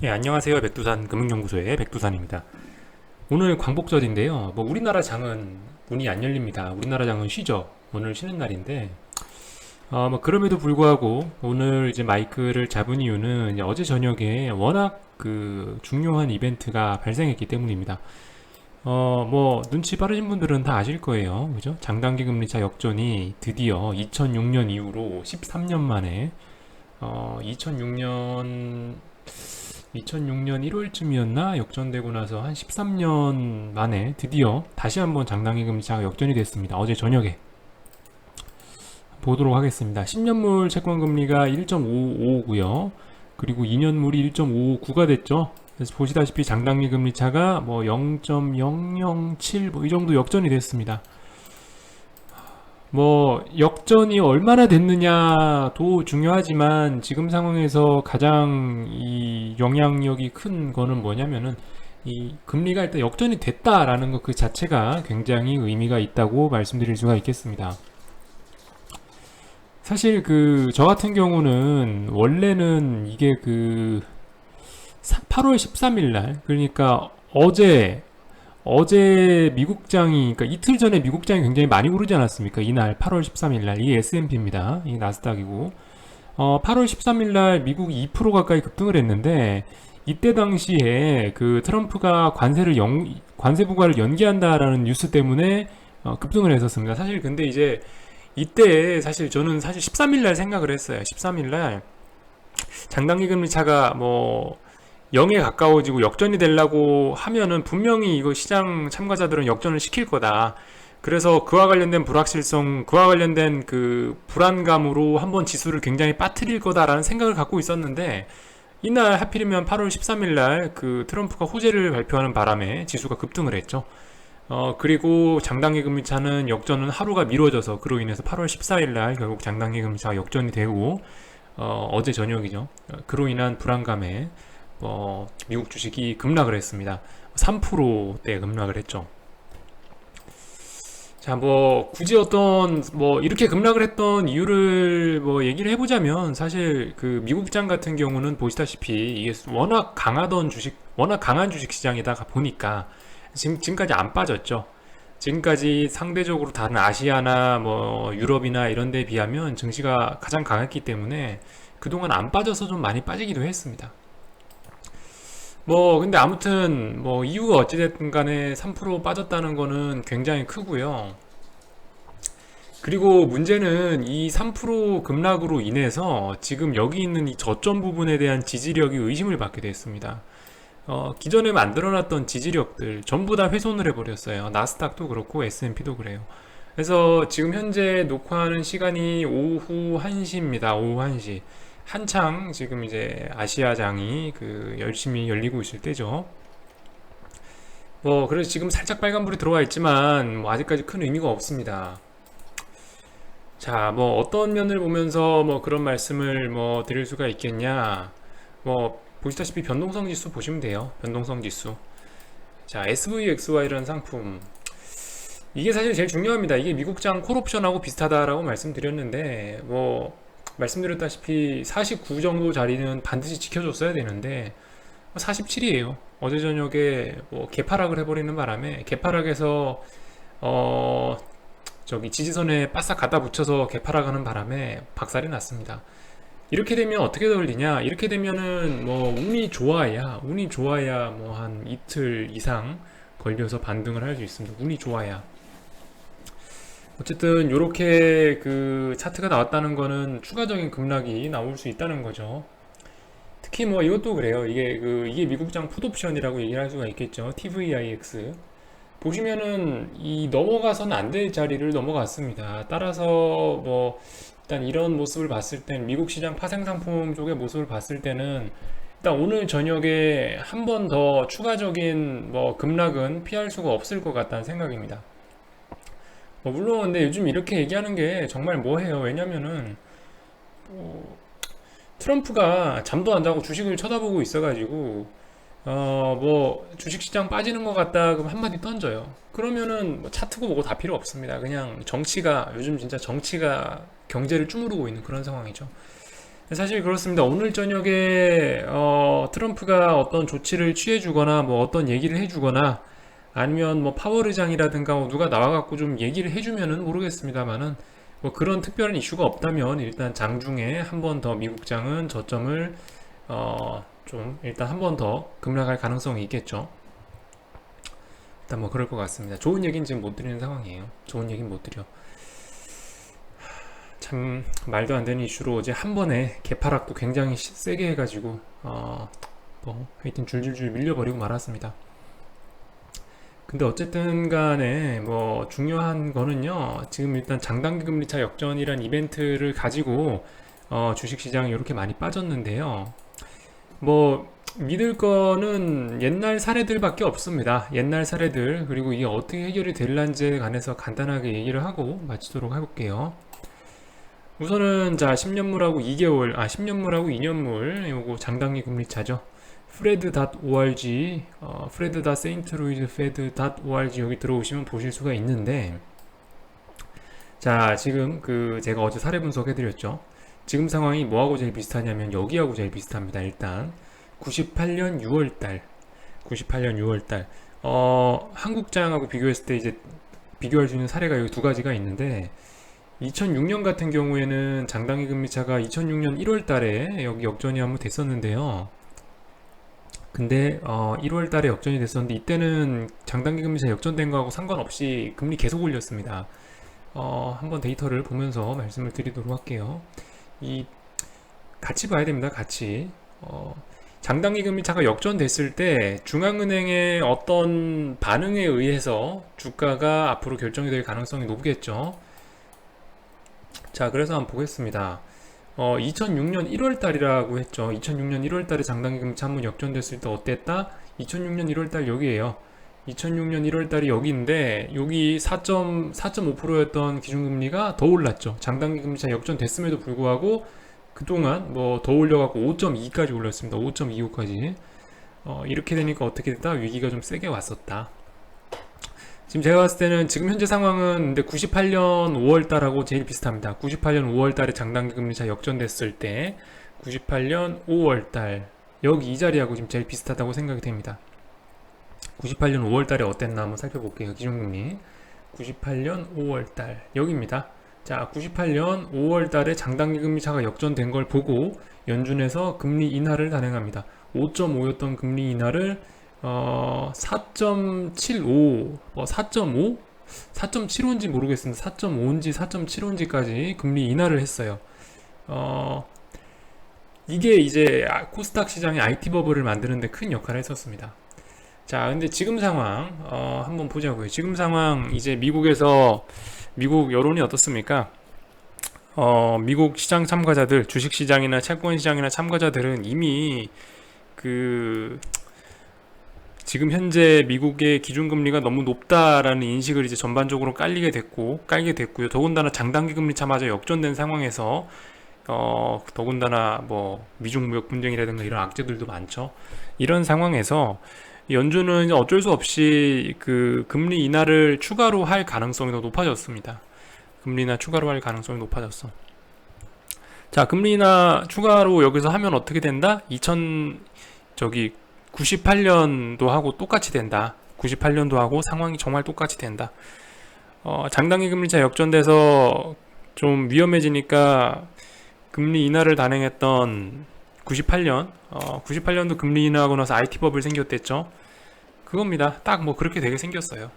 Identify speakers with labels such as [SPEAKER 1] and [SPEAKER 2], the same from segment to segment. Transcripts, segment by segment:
[SPEAKER 1] 예, 안녕하세요. 백두산 금융연구소의 백두산입니다. 오늘 광복절인데요. 우리나라 장은 문이 안 열립니다. 우리나라 장은 쉬죠. 오늘 쉬는 날인데, 그럼에도 불구하고 오늘 이제 마이크를 잡은 이유는 이제 어제 저녁에 워낙 그 중요한 이벤트가 발생했기 때문입니다. 눈치 빠르신 분들은 다 아실 거예요. 그죠? 장단기 금리차 역전이 드디어 2006년 이후로 13년 만에, 2006년 1월쯤이었나 역전되고 나서 한 13년 만에 드디어 다시 한번 장단기 금리차가 역전이 됐습니다. 어제 저녁에 보도록 하겠습니다. 10년물 채권 금리가 1.55고요. 그리고 2년물이 1.59가 됐죠. 그래서 보시다시피 장단기 금리차가 0.007 이 정도 역전이 됐습니다. 역전이 얼마나 됐느냐도 중요하지만 지금 상황에서 가장 이 영향력이 큰 거는 뭐냐면은 이 금리가 일단 역전이 됐다라는 것 그 자체가 굉장히 의미가 있다고 말씀드릴 수가 있겠습니다. 사실 저 같은 경우는 원래는 이게 8월 13일 날, 그러니까 어제 미국장이, 그러니까 이틀 전에 미국장이 굉장히 많이 오르지 않았습니까? 이날 8월 13일 날, 이게 S&P입니다. 이게 나스닥이고, 8월 13일 날 미국이 2% 가까이 급등을 했는데, 이때 당시에 그 트럼프가 관세 부과를 연기한다라는 뉴스 때문에 급등을 했었습니다. 사실 근데 이제 이때 사실 저는 13일 날 생각을 했어요. 13일 날 장단기 금리 차가 0에 가까워지고 역전이 되려고 하면은 분명히 이거 시장 참가자들은 역전을 시킬 거다. 그래서 그와 관련된 불확실성, 그와 관련된 그 불안감으로 한번 지수를 굉장히 빠뜨릴 거다라는 생각을 갖고 있었는데, 이날 하필이면 8월 13일 날 그 트럼프가 호재를 발표하는 바람에 지수가 급등을 했죠. 그리고 장단기 금리차는 역전은 하루가 미뤄져서 그로 인해서 8월 14일 날 결국 장단기 금리차가 역전이 되고, 어제 저녁이죠. 그로 인한 불안감에 미국 주식이 급락을 했습니다. 3%대 급락을 했죠. 자, 굳이 이렇게 급락을 했던 이유를 얘기를 해보자면, 사실 미국장 같은 경우는 보시다시피 이게 워낙 강한 주식 시장이다 보니까 지금까지 안 빠졌죠. 지금까지 상대적으로 다른 아시아나 유럽이나 이런 데에 비하면 증시가 가장 강했기 때문에 그동안 안 빠져서 좀 많이 빠지기도 했습니다. 근데 아무튼, 이유가 어찌됐든 간에 3% 빠졌다는 거는 굉장히 크고요. 그리고 문제는 이 3% 급락으로 인해서 지금 여기 있는 이 저점 부분에 대한 지지력이 의심을 받게 됐습니다. 기존에 만들어놨던 지지력들 전부 다 훼손을 해버렸어요. 나스닥도 그렇고 S&P도 그래요. 그래서 지금 현재 녹화하는 시간이 오후 1시입니다. 오후 1시. 한창 지금 이제 아시아장이 열심히 열리고 있을 때죠. 그래서 지금 살짝 빨간불이 들어와 있지만 아직까지 큰 의미가 없습니다. 자, 어떤 면을 보면서 그런 말씀을 드릴 수가 있겠냐. 보시다시피 변동성 지수 보시면 돼요. 변동성 지수. 자, SVXY라는 상품. 이게 사실 제일 중요합니다. 이게 미국장 콜옵션하고 비슷하다라고 말씀드렸는데, 말씀드렸다시피 49 정도 자리는 반드시 지켜줬어야 되는데 47이에요. 어제 저녁에 개파락을 해버리는 바람에 개파락에서 저기 지지선에 바싹 갖다 붙여서 개파락하는 바람에 박살이 났습니다. 이렇게 되면 어떻게 돌리냐? 이렇게 되면은 운이 좋아야 한 이틀 이상 걸려서 반등을 할 수 있습니다. 운이 좋아야. 어쨌든 이렇게 차트가 나왔다는 거는 추가적인 급락이 나올 수 있다는 거죠. 특히 이것도 그래요. 이게 미국장 풋옵션이라고 얘기를 할 수가 있겠죠. TVIX 보시면은 이 넘어가서는 안 될 자리를 넘어갔습니다. 따라서 일단 이런 모습을 봤을 땐 미국 시장 파생 상품 쪽의 모습을 봤을 때는 일단 오늘 저녁에 한 번 더 추가적인 급락은 피할 수가 없을 것 같다는 생각입니다. 물론 근데 요즘 이렇게 얘기하는 게 정말 뭐해요. 왜냐면은 트럼프가 잠도 안 자고 주식을 쳐다보고 있어가지고 주식시장 빠지는 것 같다 그럼 한마디 던져요. 그러면은 차트고 뭐고 다 필요 없습니다. 그냥 요즘 진짜 정치가 경제를 주무르고 있는 그런 상황이죠. 사실 그렇습니다. 오늘 저녁에 트럼프가 어떤 조치를 취해주거나 뭐 어떤 얘기를 해주거나 아니면 뭐 파월의장이라든가 누가 나와갖고 좀 얘기를 해주면은 모르겠습니다만은 뭐 그런 특별한 이슈가 없다면 일단 장중에 한 번 더 미국장은 저점을 좀 일단 한 번 더 급락할 가능성이 있겠죠. 일단 뭐 그럴 것 같습니다. 좋은 얘기는 지금 못 드리는 상황이에요. 좋은 얘기는 못 드려. 참 말도 안 되는 이슈로 어제 한 번에 개파락도 굉장히 세게 해가지고 뭐 하여튼 줄줄줄 밀려버리고 말았습니다. 근데 어쨌든 간에 뭐 중요한 거는요, 지금 일단 장단기 금리차 역전이란 이벤트를 가지고 주식시장이 이렇게 많이 빠졌는데요. 뭐 믿을 거는 옛날 사례들밖에 없습니다. 옛날 사례들, 그리고 이게 어떻게 해결이 될란지에 관해서 간단하게 얘기를 하고 마치도록 해볼게요. 우선은 자 10년물하고 2개월 10년물하고 2년물 요거 장단기 금리차죠. fred.org fred.saintlouisfed.org 여기 들어오시면 보실 수가 있는데, 자 지금 그 제가 어제 사례 분석해 드렸죠. 지금 상황이 뭐하고 제일 비슷하냐면 여기하고 제일 비슷합니다. 일단 98년 6월달 98년 6월달 한국장하고 비교했을 때 이제 비교할 수 있는 사례가 여기 두 가지가 있는데, 2006년 같은 경우에는 장단기 금리차가 2006년 1월 달에 여기 역전이 한번 됐었는데요. 근데 1월 달에 역전이 됐었는데 이때는 장단기 금리차 역전된 거하고 상관없이 금리 계속 올렸습니다. 한번 데이터를 보면서 말씀을 드리도록 할게요. 이 같이 봐야 됩니다. 같이. 장단기 금리차가 역전됐을 때 중앙은행의 어떤 반응에 의해서 주가가 앞으로 결정이 될 가능성이 높겠죠. 자, 그래서 한번 보겠습니다. 2006년 1월 달이라고 했죠. 2006년 1월 달에 장단기 금리차 한번 역전됐을 때 어땠다? 2006년 1월 달 여기에요. 2006년 1월 달이 여기인데 여기 4.5%였던 기준금리가 더 올랐죠. 장단기 금리차 역전됐음에도 불구하고 그동안 뭐 더 올려갖고 5.2까지 올렸습니다. 5.25까지. 이렇게 되니까 어떻게 됐다? 위기가 좀 세게 왔었다. 지금 제가 봤을 때는 지금 현재 상황은 근데 98년 5월달하고 제일 비슷합니다. 98년 5월달에 장단기 금리차 역전됐을 때 98년 5월달 여기 이 자리하고 지금 제일 비슷하다고 생각이 됩니다. 98년 5월달에 어땠나 한번 살펴볼게요. 기준금리 98년 5월달 여기입니다. 자, 98년 5월달에 장단기 금리차가 역전된 걸 보고 연준에서 금리 인하를 단행합니다. 5.5였던 금리 인하를 4.75, 4.5? 4.75인지 모르겠습니다. 4.5인지 4.75인지까지 금리 인하를 했어요. 이게 이제 코스닥 시장의 IT 버블을 만드는데 큰 역할을 했었습니다. 자, 근데 지금 상황 한번 보자고요. 지금 상황 이제 미국에서 미국 여론이 어떻습니까? 미국 시장 참가자들, 주식 시장이나 채권 시장이나 참가자들은 이미 지금 현재 미국의 기준금리가 너무 높다라는 인식을 이제 전반적으로 깔게 됐고요. 더군다나 장단기 금리차마저 역전된 상황에서 더군다나 뭐 미중 무역 분쟁이라든가 이런 악재들도 많죠. 이런 상황에서 연준은 어쩔 수 없이 그 금리 인하를 추가로 할 가능성이 더 높아졌습니다. 금리 인하 추가로 할 가능성이 높아졌어. 자, 금리 인하 추가로 여기서 하면 어떻게 된다? 98년도 하고 똑같이 된다. 98년도 하고 상황이 정말 똑같이 된다. 장단기 금리차 역전돼서 좀 위험해지니까 금리 인하를 단행했던 98년도 금리 인하하고 나서 IT 버블 생겼댔죠. 그겁니다. 딱 뭐 그렇게 되게 생겼어요.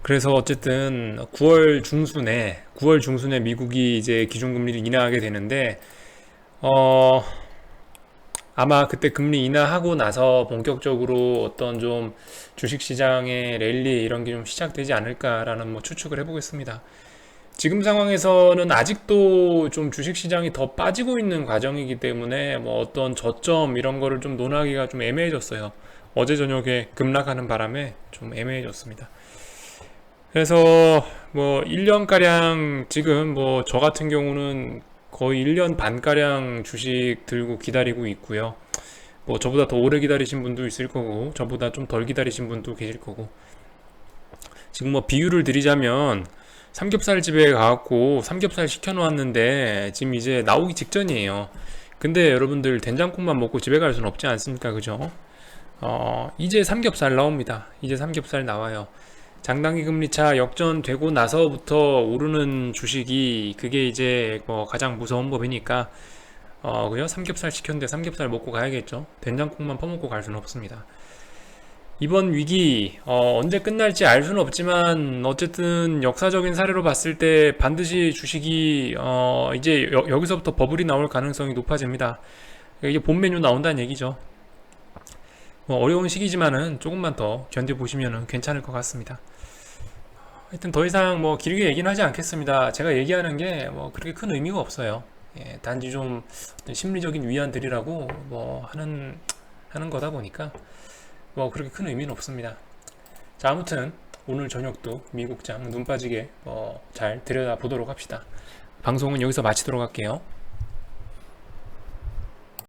[SPEAKER 1] 그래서 어쨌든 9월 중순에 미국이 이제 기준금리를 인하하게 되는데 아마 그때 금리 인하하고 나서 본격적으로 어떤 좀 주식시장의 랠리 이런 게 좀 시작되지 않을까라는 뭐 추측을 해보겠습니다. 지금 상황에서는 아직도 좀 주식시장이 더 빠지고 있는 과정이기 때문에 뭐 어떤 저점 이런 거를 좀 논하기가 좀 애매해졌어요. 어제 저녁에 급락하는 바람에 좀 애매해졌습니다. 그래서 뭐 1년가량 지금 뭐 저 같은 경우는 거의 1년 반가량 주식 들고 기다리고 있고요. 뭐 저보다 더 오래 기다리신 분도 있을 거고 저보다 좀 덜 기다리신 분도 계실 거고, 지금 뭐 비유를 드리자면 삼겹살 집에 가갖고 삼겹살 시켜놓았는데 지금 이제 나오기 직전이에요. 근데 여러분들 된장국만 먹고 집에 갈 수는 없지 않습니까? 그죠? 이제 삼겹살 나옵니다. 이제 삼겹살 나와요. 장단기 금리차 역전되고 나서부터 오르는 주식이 그게 이제 뭐 가장 무서운 법이니까 그죠? 삼겹살 시켰는데 삼겹살 먹고 가야겠죠. 된장국만 퍼먹고 갈 수는 없습니다. 이번 위기 언제 끝날지 알 수는 없지만 어쨌든 역사적인 사례로 봤을 때 반드시 주식이 이제 여기서부터 버블이 나올 가능성이 높아집니다. 이게 본 메뉴 나온다는 얘기죠. 뭐 어려운 시기지만은 조금만 더 견뎌보시면 괜찮을 것 같습니다. 하여튼 더 이상 뭐 길게 얘기는 하지 않겠습니다. 제가 얘기하는 게 뭐 그렇게 큰 의미가 없어요. 예, 단지 좀 어떤 심리적인 위안 드리라고 뭐 하는 거다 보니까 뭐 그렇게 큰 의미는 없습니다. 자, 아무튼 오늘 저녁도 미국장 눈 빠지게 잘 들여다보도록 합시다. 방송은 여기서 마치도록 할게요.